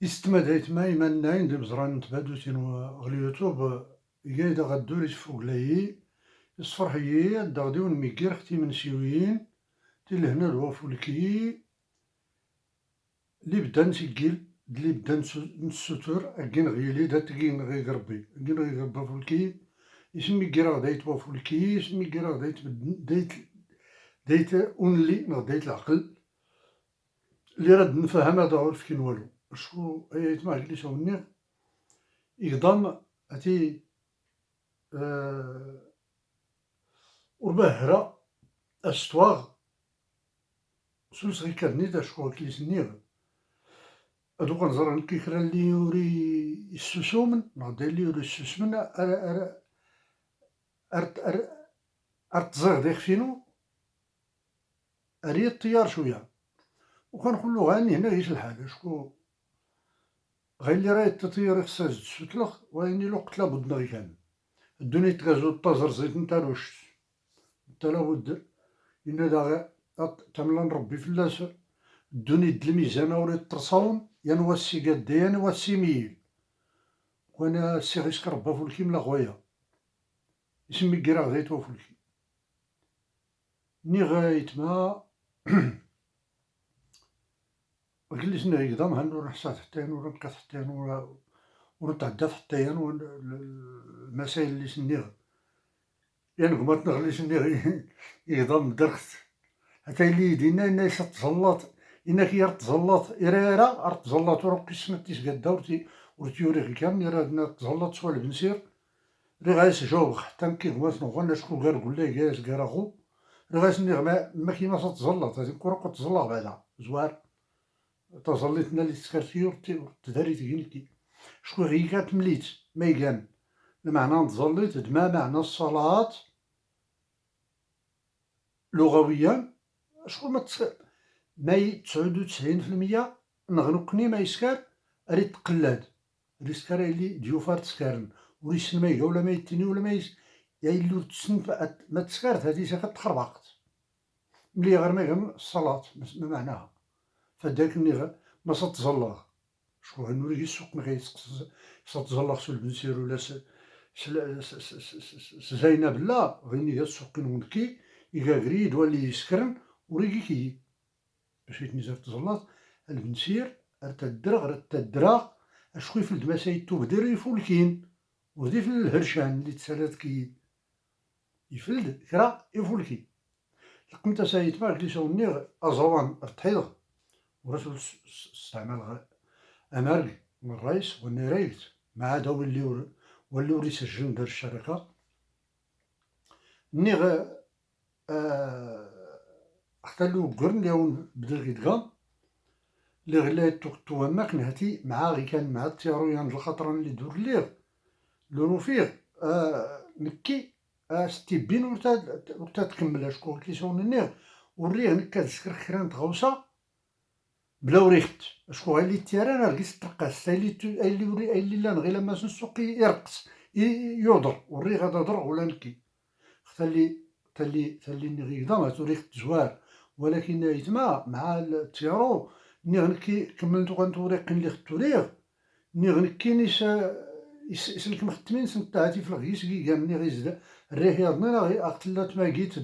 استمديت ما يمناين دي بزران تبادوتين وغليوتوب إيدا غدو فوق لاي الصفرحيي دا غديو نميكير ختي منسيويين تي لهنا الوافولكي لي بدا نسجل لي بدا نسوتر أكين غيلي دا تكين غي قربي أكين غي قربا فولكي يسمي كيرا غدايت وافولكي يسمي كيرا غدايت دايت اونلي غدايت العقل اللي راد نفهم هذا عرف كين والو شكون ايت ما قلتش وني يقدم اتي ورباهرة استواغ سوس غي كادني دا شكون كيسنيغ هادو كنزرع كيكرا اللي يوري السوسومن نغدا اللي يوري السوسمن ارتزغ ديك فينو اري الطيار شويه وكنقولو غاني هنا هيش الحال شكون غير اللي راه التطيير خصها تسوتلخ واني الوقت لابد غي كامل الدنيا تغازو طازر زيت نتا روش نتا لابد إن دا تملا نربي فلاس الدنيا د الميزان وري الترصاون يا نواسي قدا يا نواسي ميل وانا السي غيسك ربا فولكي ملا خويا يسمي كيرا غدايت وفولكي ني غايت ما وكلش نقدم هنو نحصاد حتى ونرقص حتى ونتعدى حتى المسائل اللي سنيغ يعني قمرت نغلي سنيغ يقدم درخت حتى اللي يدينا الناس تزلط إنك يا تزلط إرارة تزلط ورقي سمتيش قدا ورتيوري غي كامل راه تزلط سوال بنسير راه غايس جوغ حتى كي قمرت نغنى شكون قال قول لي جالس كراغو راه غايس نيغ ما كيما تزلط هذيك الكرة كنت تزلط بعدا زوار تظليتنا اللي تسكرتي تداري تقيلتي شكون غي كانت مليت ميقان المعنى نتظليت دما معنى الصلاة لغويا شكون ما 99% نغنقني ما يسكر أريد تقلاد ريسكار اللي ديوفار تسكارن وريسن ما يقا ولا ما يتني ولا ما يا إلو تسن ما تسكارت هادي ساكا تخربقت ملي غير ما يقام الصلاة ما معناها فداك النغا ما تزلغ شكون نوري السوق ما تزلغ سو البنسير ولا زينب لا غيني السوق نونكي يقاقريد واللي يسكرن وريكي كي باش يتنزل تزلط البنسير ارتدرغ اشكون في الدماسة يتوبدر يفولكين وهدي في الهرشان اللي تسالات كي يفلد كرا يفولكي لقمت سايت ما قلت سوني ازوان ارتحيض ورسول استعمل أمرق من الرئيس والنريت ما عاد ولي يسجل دار الشركة نيغ اختلو قرن ليون بدل غيدغا اللي غلايت توامك نهتي مع غي كان مع التيرويان الخطران اللي دور ليه لونو فيه نكي ستيبين ورتا تكمل شكون كيسون النيغ وريه نكا تسكر خيران تغوصا بلا وريخت شكون اللي تيران رقص ترقص اللي لا غير لما نسوق يرقص يوضر وري غادا ضرغ ولا نكي تالي نغي قدام توريخت زوار ولكن يتما مع التيرو نكي كملت غنتوريق اللي ختوريغ نكي نيس يسلك مختمين سنتاتي في الغيس كي كان غيزدا الرياضنا غي اقتلات ما جيت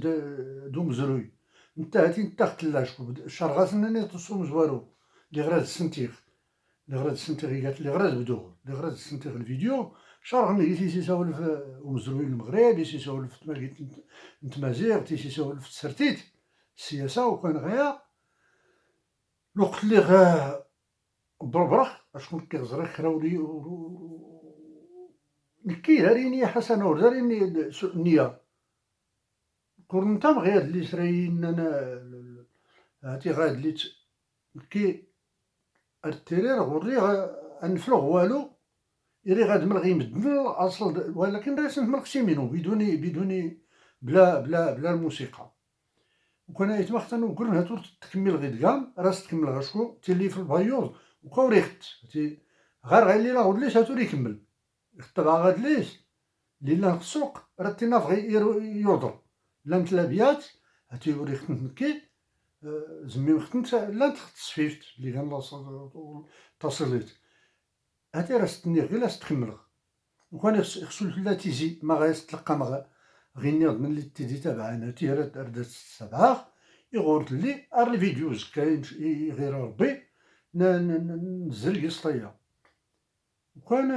دو مزروي نتاعتي نتاختلا شكون الشرغاسنا ني تصوم زوارو لي غراد السنتيغ لي غراد السنتيغ قالت لي غراد بدو لي غراد السنتيغ الفيديو شرغني قلت لي سيسولف ومزروي المغرب سيسولف تما قلت نتمازيغ سيسولف تسرتيت السياسة وكان غيا الوقت اللي غا بربرخ شكون كيغزري خراولي نكي داريني حسن ور داريني النية كون نتا غير اللي سراين انا هاتي غاد اللي كي التيرير غوري انفلوغ والو يري غاد ملغي يمدن الاصل ولكن راه ملقشي منو بدون بلا الموسيقى وكان يتمختن وكل هاتو تكمل غير كام راس تكمل غاشكو تيلي في البايوض وكوريخت غير اللي راه وليش هاتو يكمل يخطبها غاد ليش ليلا في السوق راه تينافغي يوضر لانت لابيات هاتي يوري ختنكي زمي ختنت لا تخت صفيفت اللي كان تصليت هاتي راه ستني غير لاش تكمل، وكان خصو لا تيجي ما غايتلقى ما غير ناض ملي تيجي تابعنا تيرا ردات السبعة يغورت لي الفيديوز كاين غير ربي نزل قسطية، وكان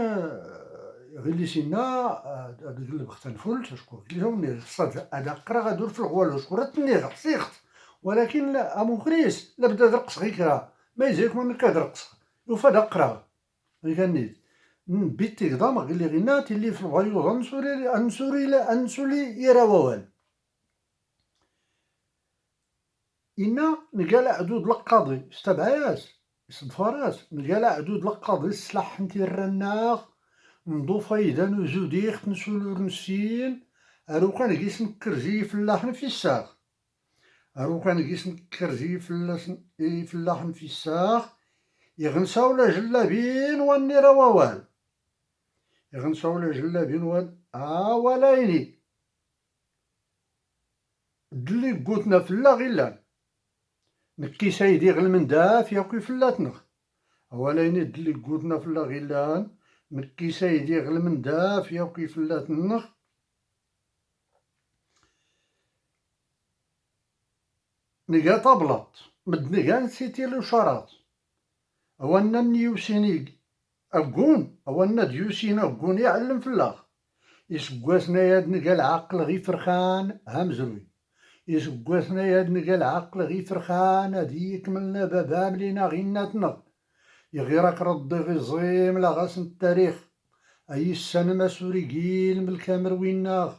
غير لي سينا هاديك البخت نفول شكون قلت لهم صاد هذا قرا غادور في الغوالو شكون راه تنيغ سيخت، ولكن لا اموكريس لا بدا درقص غير كرا ما يجيك من كدرقص وفدا قرا غير كنيت بيت تيقدام غير لي غينا تيلي في الفيوض انسولي يرا ووال إنا نلقى عدود القاضي استبعاس صدفراس نلقى عدود القاضي السلاح نتيرا الناغ نضو فايدة نزوديخ نسولور نسين أرو كان كيس نكرزي فلاحن في الساق أرو كان كيس نكرزي فلاحن في الساق يغنساو لا جلابين واني رووال يغنساو لا جلابين وان ولايني دلي قوتنا فلا غيلان نكي سايدي غير من داف ياكي فلاتنا وليني دلي قوتنا فلا غيلان نكي سايدي غير من داف ياكي فلاتنا نلقى طبلات مدنقا نسيتي لو شراط أولنا نيوسيني أقون أولنا ديوسين أقون يعلم فلاغ يسقواسنا ياد نلقى العقل غي فرخان همزروي يسقواسنا ياد نلقى العقل غي فرخان هادي يكملنا بابا ملينا غيناتنا يغيرك ردي غي زيم لا غاسن التاريخ أي السنة ما سوري قيل من الكامر ويناغ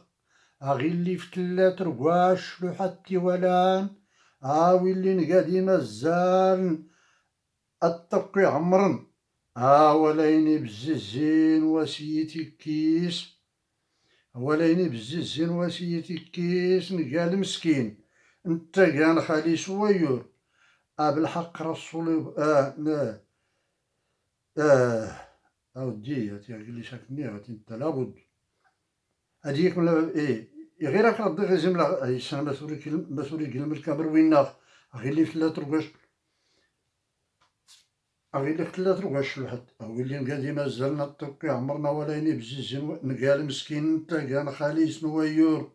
أغي اللي في تلات رقواش لوحتي ولان ويلي نقادي مزال الطقي عمرن وليني بززين وسيتي كيس وليني بززين وسيتي كيس نقال مسكين انت كان خالي سويور بالحق رسولي أودي هاتي قال لي شاكني هاتي انت لابد هاديك من غير راك ردي غير جملة السنة مسؤولي كلمة الكامر ويناغ غير اللي في ثلاث رقاش غير اللي في ثلاث رقاش لحد اللي نقادي مازالنا الطوقي عمرنا وليني بزيزين نقال مسكين انت كان خالي سنويور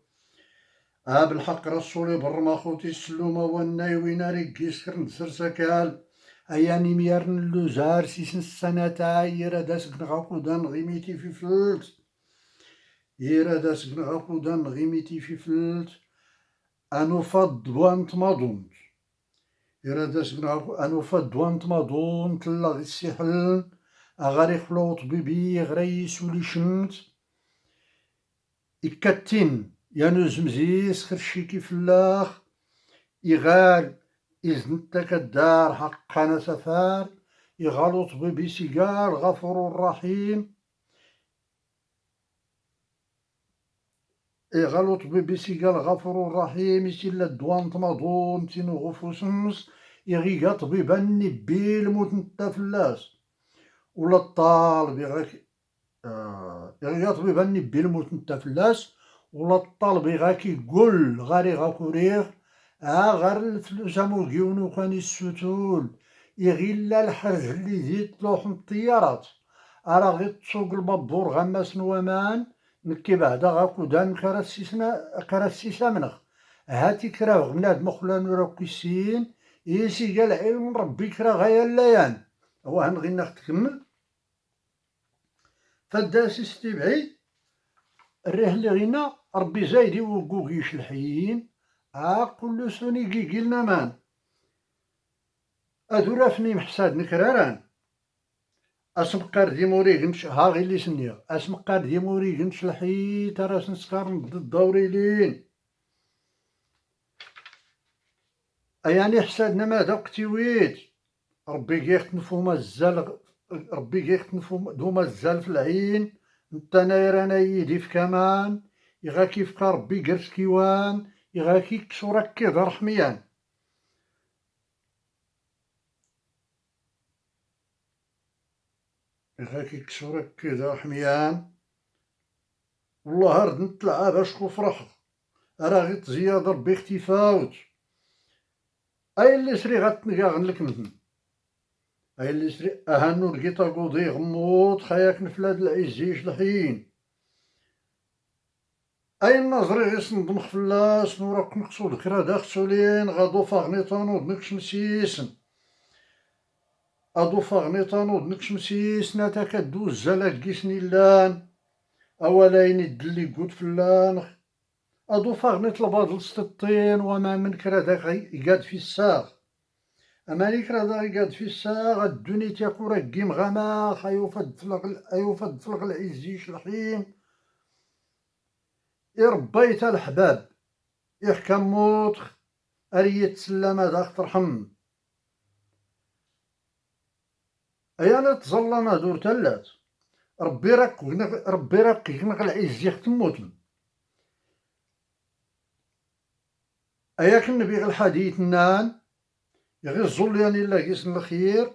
بالحق رسولي برما خوتي السلومة والناي ويناري كيسكر نسر سكال أياني ميارن اللوزار سيسن السنة تايرا داسك نغاقودان غيميتي في فلت يرا داسك نغاقودان غيميتي في فلت أنو فض دوانت ماضونت يرا داسك أنو فض دوانت ماضونت لا غي السحل أغاري خلوط بيبي غري سولي شمت إكاتين يانو زمزيس خرشيكي فلاخ يغال إذن كدار حقنا سفار يغلط ببي سيجار غفور الرحيم يغلط ببي سيجار غفور الرحيم يسيلا الدوان تماضون تينو غفوسنس يغيقا طبيبا نبي الموت نتا فلاس ولا الطالب يغيقا طبيبا نبي الموت نتا فلاس ولا الطالب يغاكي يقول غاري غاكوريغ غير الفلوس موكيونو كان السوتول يغيلا الحرج اللي زيت لوح الطيارات راه غير تسوق البابور غماس نوامان نكي بعدا غاكودان كراسيسا منغ هاتي كرا غناد مخلان وراكيسين يسي قال علم ربي كرا غايا الليان هو هنغينا تكمل فداس استبعي الريه اللي غينا ربي زايدي وقوقيش الحيين كل سوني قيلنا مان أدورافني محساد نكراران أسمقار دي موريغنش غير لي سنيغ أسمقار دي موريغنش الحي تراس نسكار نضد الدوري لين يعني حسادنا ما دوك تيويت ربي كيختنفو مازال ربي كيختنفو دو مازال في العين نتا نايرانا يدي في كمان يغا كيف ربي قرس كيوان يغا كي كسورك كيضر حميان يغا كي كسورك كيضر حميان والله رد نطلع باش كفرح راه غير تزياد ربي اختفاوت أي اللي سري غتنقا غنلك مثل هاي اللي سري أهانو لقيتا قوضي غموض خياك نفلاد العزيش الحين. أي النظري غيصن مخفلاس نوراك نقصو ذكرى داخسولين غادو فاغنيطانو دنكش مسيسن أدو فاغنيطانو دنكش مسيسن تا كدوز زالاك كيسني لان أولاين الدلي قود فلان أدو فاغنيط لبادل ستطين وما من كرا داك يقاد في الساغ أماني كرا داك يقاد في الساغ الدنيا تيقورا كيم غماخ أيوفد فلق العزيش الحين إربيت الحباب يحكم موت أريت سلامة داك ترحم أيانا تظلنا دور تلات ربي راك يغنق العز يختموتن أياك النبي الحديث نان يغي الزوليان إلا كيسن الخير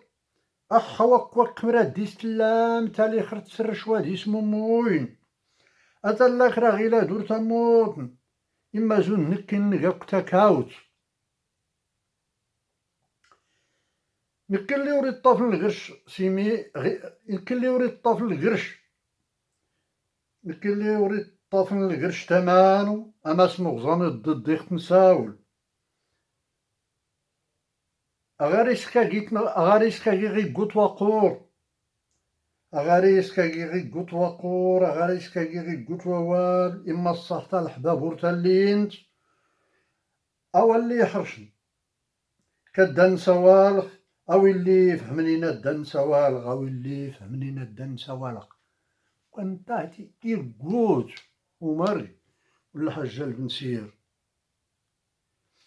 أخوك وكمرا ديس تلام تالي خرت سر شوادي اسمو موين أتلاك راه غيلا دور تموتن إما زون نكن نقاك تاكاوت نكن لي وريد طافل القرش سيمي نكن لي وريد طافل القرش نكن لي وريد طافل القرش تمانو أما اسمو غزاني ضد يخت نساول أغاريسكا كي غي قوت وقور أغاريسكا كي غي قوت وقور أغاريسكا كي غي قوت ووال إما الصحتا الحباب ورتالينت أو اللي يحرشن كدان سوالغ أو اللي فهمنينا الدان سوالغ أو اللي فهمنينا الدان سوالغ كنتاتي يرقوت ومري ولا حجال بن سير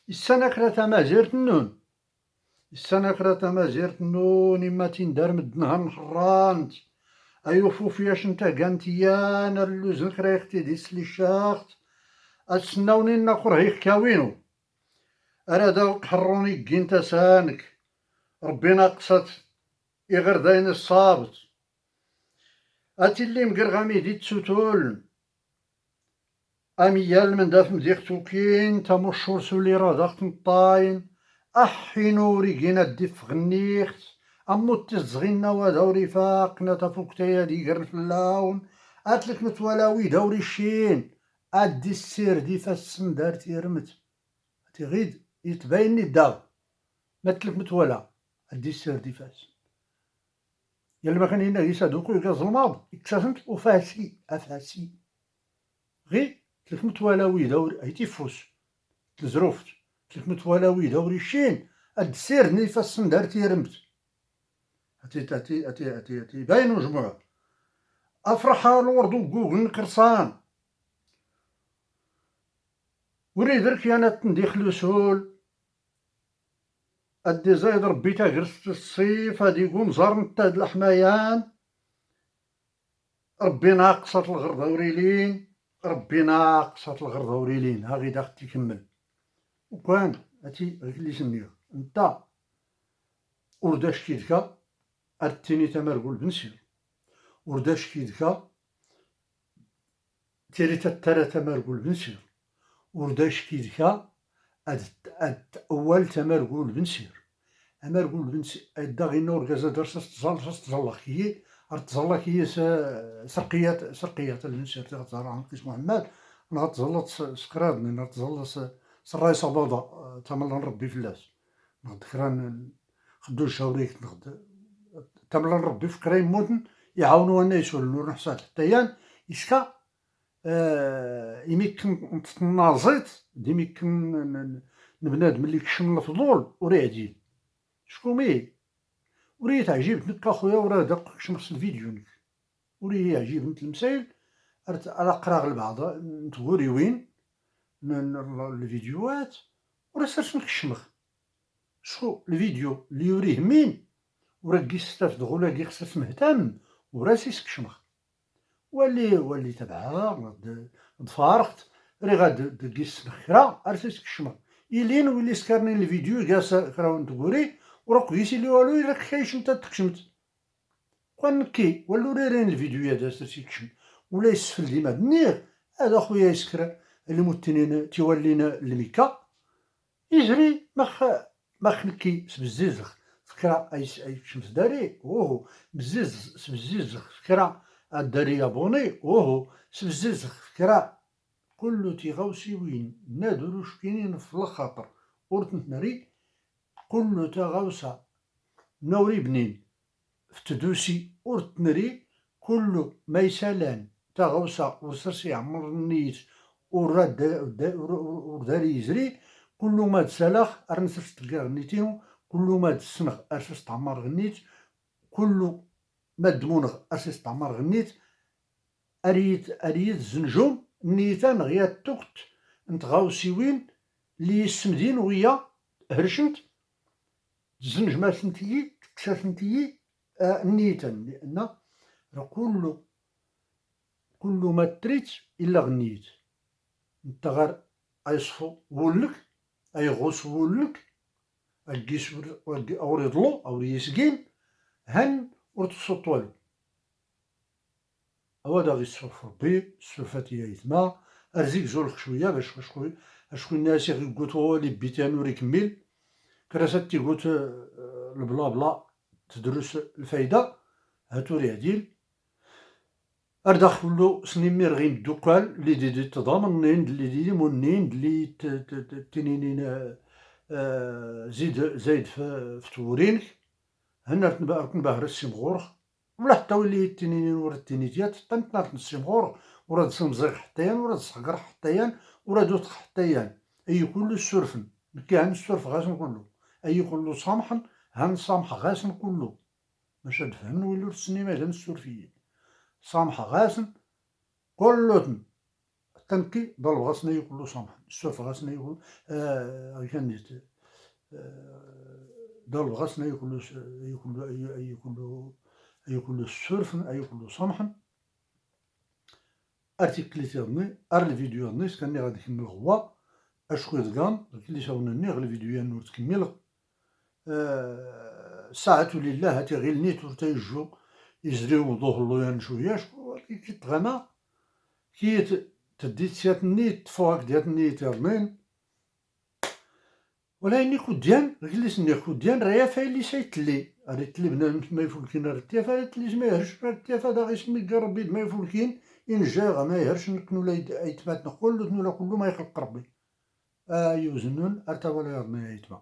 السنة كرا ما زيرت النون السنة كرا ما زيرت النون إما تندار مدنها نحرانت أيو فوفياش نتا كانتيان اللوزن كرا يختي ديس لي شاخت أتسناوني ناقور هيك كاوينو أنا داوك حروني كينتا سانك ربي ناقصت إغير داين الصابت أتي اللي مقرغامي دي تسوتول أميال من داف مديق توكين تمشور سولي راه داخت نطاين أحي نوري كينا ديف غنيخت أمو تزغينا ودوري فاقنا تفوك تايا ديقر فلاون أتلك متولاوي دوري الشين أدي السير دي فاسم دارتي رمت أتي غيد يتبايني الداو متلك متولا أدي السير دي فاس يلا ما كان هنا يسادوكو يقاز الماض اكتسفنت وفاسي أفاسي غي تلك متولاوي دوري أي تيفوس تلزروفت تلك متولاوي دوري الشين أد السير دي فاسم دارتي رمت أتي باينو جموع أفرحها الورد وقوق نكرسان وريد درك أنا تنديخلو سول أدي زايد ربي تاقرست الصيف هادي يقوم زار نتاد الحمايان ربي ناقصت الغردوريلين ربي ناقصت الغردوريلين ها غيدا اختي كمل وكان هاتي غيك اللي سميو نتا ورداش كيدكا أتيني تمرقول بنسير ورداش كيدكا تيري تترى تمرقول بنسير ورداش كيدكا أول تمرقول بنسير أمرقول بنسير داغي نور كازا درس تزلق هي تزلق هي سرقيات البنسير تغتزار عن قيس محمد نغتزلط سكراد نغتزلط سراي صباضة تملا نربي فلاس نغدكران خدو الشاوريك تملا نربي فكرين موتن يعاونو أنا يسول نور نحسات حتى يسكا يمكن تنازيت يمكن نبنادم اللي كشم الفضول وراه عديل شكون وراه تعجبني نك اخويا وراه دق كشمس الفيديو نك وراه يعجبني المسائل على قراغ البعض نتوري وين الفيديوهات وراه سرت نكشمخ شكون الفيديو اللي يوريه مين وراه كيستافد ولا كيخسر مهتم وراه سيسكشمخ واللي تبعها تفارقت راه غاد كيس خرا ارسيس كشمخ إلين ولي سكرني الفيديو جالس كراون تقولي وراك كيسي لي والو إلا كايش نتا تكشمت نكي ولو ريرين الفيديو يا داس تيكشم ولا يسفل ديما النير هذا خويا يسكر المتنين تيولينا الميكا يجري مخ نكي بزيزخ فكرة أي شمس داري بزز سبزيز فكرة الداري يابوني سبزيز فكرة كلو تيغاوسي وين نادروش كاينين في الخاطر ناري كلو تغاوسا نوري بنين فتدوسي نري كلو ما يسالان تغاوسا ورسرسي عمر النيت وداري يزري كلو ما تسالخ ارنسرس تلقى غنيتينو كلو ما تسنغ ارسس تعمر غنيت كلو ما دمونغ ارسس تعمر غنيت اريد زنجوم نيتان غيا توقت نتغاوسي وين لي السمدين ويا هرشنت زنج سنتيي تكساسنتيي نيتان لان كل ما تريت الا غنيت انت غير ايصفو ولك ايغوص ولك اكيس او يضلو او يسقين هن ورتصوت والو هذا غير السرف ربي السرفات يايتما ارزيك زولك شويه باش شكون الناس يقولوا لي بيتان وريكمل كراسات تيقول البلا بلا تدرس الفايده هاتو لي عديل أردخلو سنيمير غيم الدوكال لي دي تضامنين لي دي منين لي تنينين زايد في تورينك هنا تنبهر السمغور ولا حتى ولي التنينين ورا التنيتيات تنتنات السمغور ورا سمزيغ حتيان ورا صقر حتيان ورا دوت حتيان أي كل السرفن كان السرف غاسن كله أي كل صامحا هان صامح غاسن كله باش تفهم ولو السنيمة هان السرفيين صامحة غاسن كلتن تنكي ضل غاسنا يقولو صامحة السرف غاسنا يقول كان ضل غاسنا يقولو السرفن يقولو صامحا ارتيكليتيرني الفيديو نيس كاني غادي نكمل هو اشكو دكان اللي شاونني غير الفيديو نور تكمل ساعة لله هاتي غير نيت ورتيجو يزريو ظهر لو شويه كي تغنى كي تدي تسيات النيت فوق ديال النيت يرمين ولا اني كوديان جلس اني كوديان رايا فايلي سايتلي ريت لي بنادم ما يفولكين التيافا ريت لي ما يهرش التيافا دا اسمي ربي ما يفولكين ان جا ما يهرش نكنو لا يتمات نقول له كله ما يخلق ربي يوزنون ارتا ولا يرمي يتما